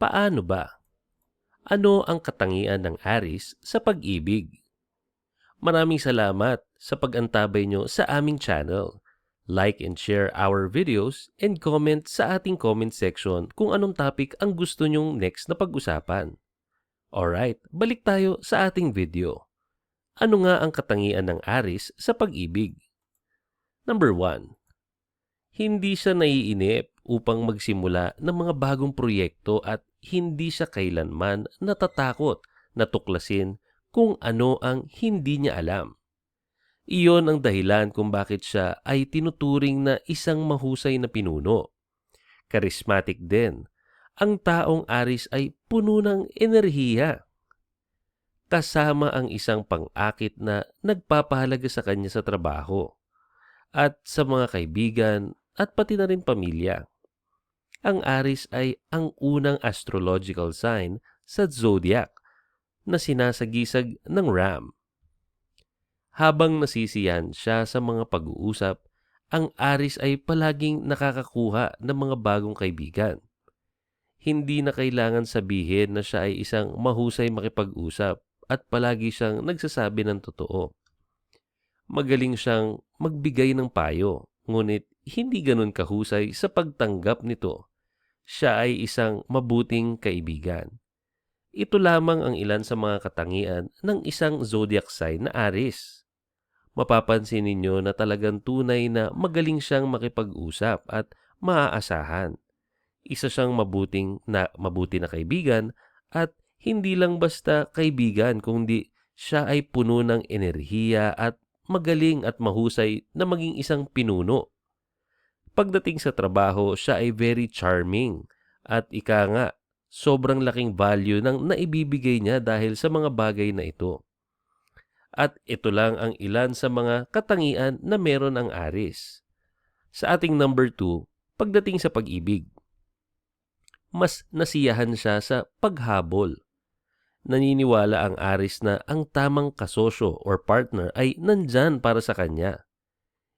Paano ba? Ano ang katangian ng Aries sa pag-ibig? Maraming salamat sa pag-antabay nyo sa aming channel. Like and share our videos and comment sa ating comment section kung anong topic ang gusto nyong next na pag-usapan. Alright, balik tayo sa ating video. Ano nga ang katangian ng Aries sa pag-ibig? Number 1. Hindi siya naiinip upang magsimula ng mga bagong proyekto at hindi siya kailanman natatakot na tuklasin kung ano ang hindi niya alam. Iyon ang dahilan kung bakit siya ay tinuturing na isang mahusay na pinuno. Charismatic din. Ang taong Aries ay puno ng enerhiya. Kasama ang isang pang-akit na nagpapahalaga sa kanya sa trabaho at sa mga kaibigan at pati na rin pamilya. Ang Aries ay ang unang astrological sign sa zodiac na sinasagisag ng Ram. Habang nasisiyahan siya sa mga pag-uusap, ang Aries ay palaging nakakakuha ng mga bagong kaibigan. Hindi na kailangan sabihin na siya ay isang mahusay makipag-usap at palagi siyang nagsasabi ng totoo. Magaling siyang magbigay ng payo, ngunit hindi ganun kahusay sa pagtanggap nito. Siya ay isang mabuting kaibigan. Ito lamang ang ilan sa mga katangian ng isang zodiac sign na Aries. Mapapansin ninyo na talagang tunay na magaling siyang makipag-usap at maaasahan. Isa siyang mabuti na kaibigan at hindi lang basta kaibigan kundi siya ay puno ng enerhiya at magaling at mahusay na maging isang pinuno. Pagdating sa trabaho, siya ay very charming at ika nga, sobrang laking value ng naibibigay niya dahil sa mga bagay na ito. At ito lang ang ilan sa mga katangian na meron ang Aries. Sa ating number 2, pagdating sa pag-ibig. Mas nasiyahan siya sa paghabol. Naniniwala ang Aries na ang tamang kasosyo or partner ay nandyan para sa kanya.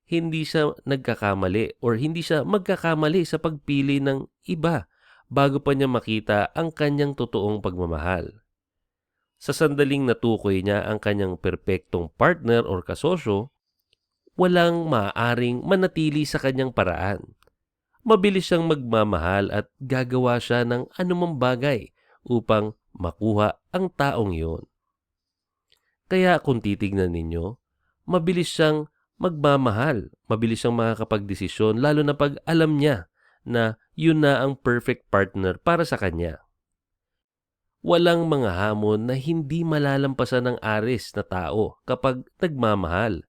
Hindi siya magkakamali sa pagpili ng iba bago pa niya makita ang kanyang totoong pagmamahal. Sa sandaling natukoy niya ang kanyang perpektong partner or kasosyo, walang maaaring manatili sa kanyang paraan. Mabilis siyang magmamahal at gagawa siya ng anumang bagay upang makuha ang taong yun. Kaya kung titignan ninyo, mabilis siyang magmamahal, mabilis siyang makakapagdesisyon lalo na pag alam niya na yun na ang perfect partner para sa kanya. Walang mga hamon na hindi malalampasan ng Aries na tao kapag nagmamahal.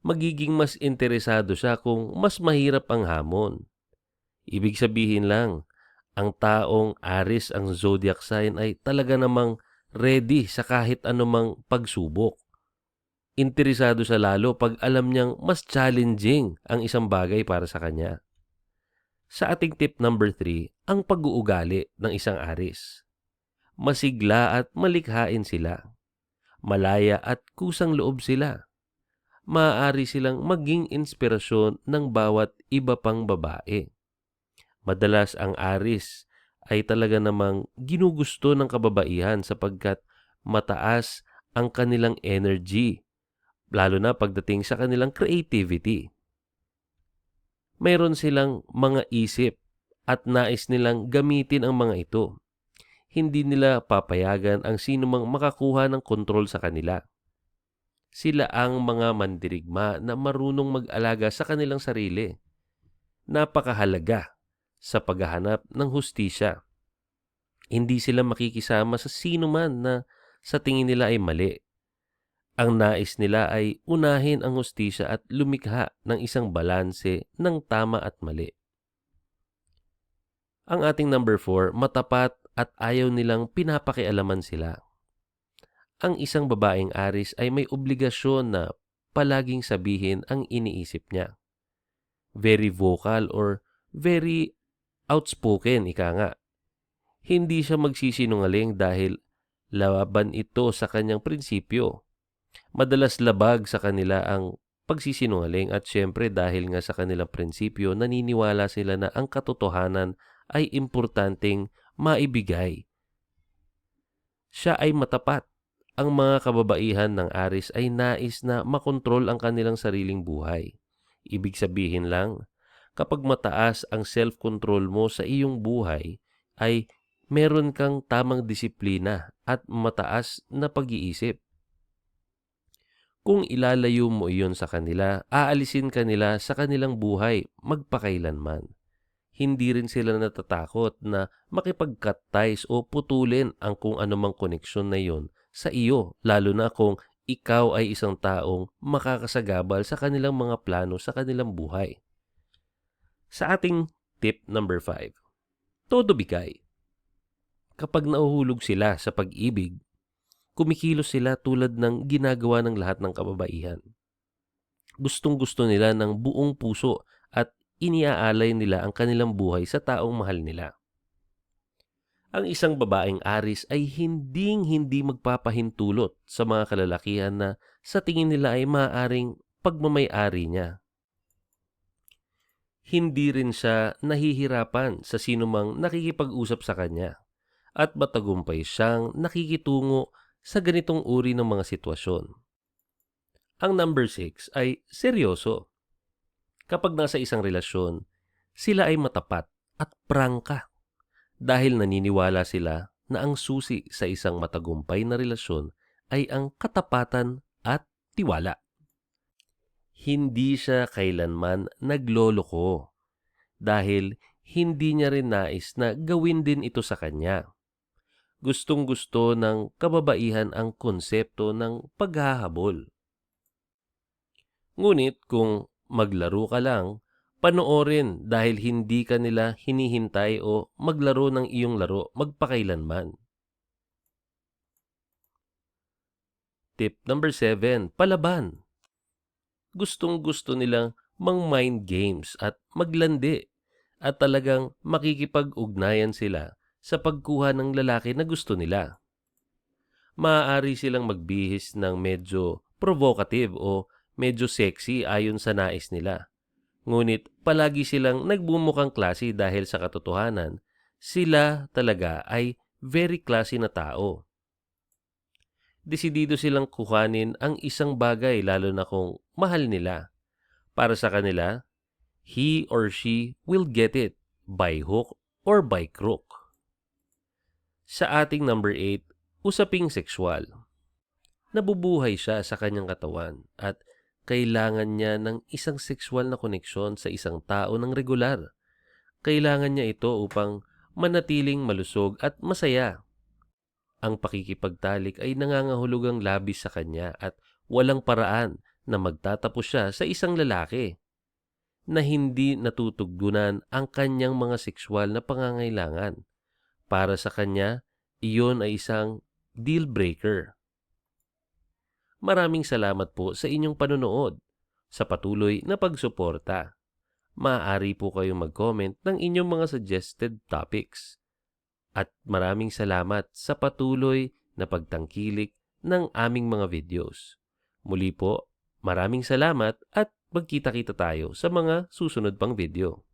Magiging mas interesado siya kung mas mahirap ang hamon. Ibig sabihin lang, ang taong Aries ang zodiac sign ay talaga namang ready sa kahit anumang pagsubok. Interesado siya lalo pag alam niyang mas challenging ang isang bagay para sa kanya. Sa ating tip number 3, ang pag-uugali ng isang Aries. Masigla at malikhain sila. Malaya at kusang loob sila. Maaari silang maging inspirasyon ng bawat iba pang babae. Madalas ang Aries ay talaga namang ginugusto ng kababaihan sapagkat mataas ang kanilang energy, lalo na pagdating sa kanilang creativity. Mayroon silang mga isip at nais nilang gamitin ang mga ito. Hindi nila papayagan ang sinumang makakuha ng kontrol sa kanila. Sila ang mga mandirigma na marunong mag-alaga sa kanilang sarili. Napakahalaga sa paghahanap ng hustisya. Hindi sila makikisama sa sino man na sa tingin nila ay mali. Ang nais nila ay unahin ang hustisya at lumikha ng isang balanse ng tama at mali. Ang ating number 4, matapat at ayaw nilang pinapakialaman sila. Ang isang babaeng Aries ay may obligasyon na palaging sabihin ang iniisip niya. Very vocal or very outspoken, ika nga. Hindi siya magsisinungaling dahil laban ito sa kanyang prinsipyo. Madalas labag sa kanila ang pagsisinungaling at syempre dahil nga sa kanilang prinsipyo, naniniwala sila na ang katotohanan ay importanteng maibigay. Siya ay matapat. Ang mga kababaihan ng Aris ay nais na makontrol ang kanilang sariling buhay. Ibig sabihin lang, kapag mataas ang self-control mo sa iyong buhay, ay meron kang tamang disiplina at mataas na pag-iisip. Kung ilalayo mo iyon sa kanila, aalisin kanila sa kanilang buhay magpakailanman. Hindi rin sila natatakot na makipag-cut ties o putulin ang kung anumang koneksyon na iyon sa iyo, lalo na kung ikaw ay isang taong makakasagabal sa kanilang mga plano sa kanilang buhay. Sa ating tip number 5, todo bigay. Kapag nahuhulog sila sa pag-ibig, kumikilos sila tulad ng ginagawa ng lahat ng kababaihan. Gustong-gusto nila ng buong puso at iniaalay nila ang kanilang buhay sa taong mahal nila. Ang isang babaeng Aris ay hinding-hindi magpapahintulot sa mga kalalakihan na sa tingin nila ay maaaring pagmamay-ari niya. Hindi rin siya nahihirapan sa sinumang nakikipag-usap sa kanya at matagumpay siyang nakikitungo sa ganitong uri ng mga sitwasyon. Ang number 6 ay seryoso. Kapag nasa isang relasyon, sila ay matapat at prangka dahil naniniwala sila na ang susi sa isang matagumpay na relasyon ay ang katapatan at tiwala. Hindi siya kailanman nagloloko dahil hindi niya rin nais na gawin din ito sa kanya. Gustong-gusto ng kababaihan ang konsepto ng paghahabol. Ngunit kung maglaro ka lang, panoorin dahil hindi ka nila hinihintay o maglaro ng iyong laro magpakailanman. Tip number 7, palaban. Gustong-gusto nilang mang-mind games at maglandi at talagang makikipag-ugnayan sila sa pagkuha ng lalaki na gusto nila. Maaari silang magbihis ng medyo provocative o medyo sexy ayon sa nais nila. Ngunit palagi silang nagbumukhang classy dahil sa katotohanan, sila talaga ay very classy na tao. Desidido silang kuhanin ang isang bagay lalo na kung mahal nila. Para sa kanila, he or she will get it by hook or by crook. Sa ating number 8, usaping sexual. Nabubuhay siya sa kanyang katawan at kailangan niya ng isang sexual na koneksyon sa isang tao ng regular. Kailangan niya ito upang manatiling malusog at masaya. Ang pakikipagtalik ay nangangahulugang labis sa kanya at walang paraan na magtatapos siya sa isang lalaki na hindi natutugunan ang kanyang mga sexual na pangangailangan. Para sa kanya, iyon ay isang deal breaker. Maraming salamat po sa inyong panonood, sa patuloy na pagsuporta. Maaari po kayong mag-comment ng inyong mga suggested topics. At maraming salamat sa patuloy na pagtangkilik ng aming mga videos. Muli po, maraming salamat at magkita-kita tayo sa mga susunod pang video.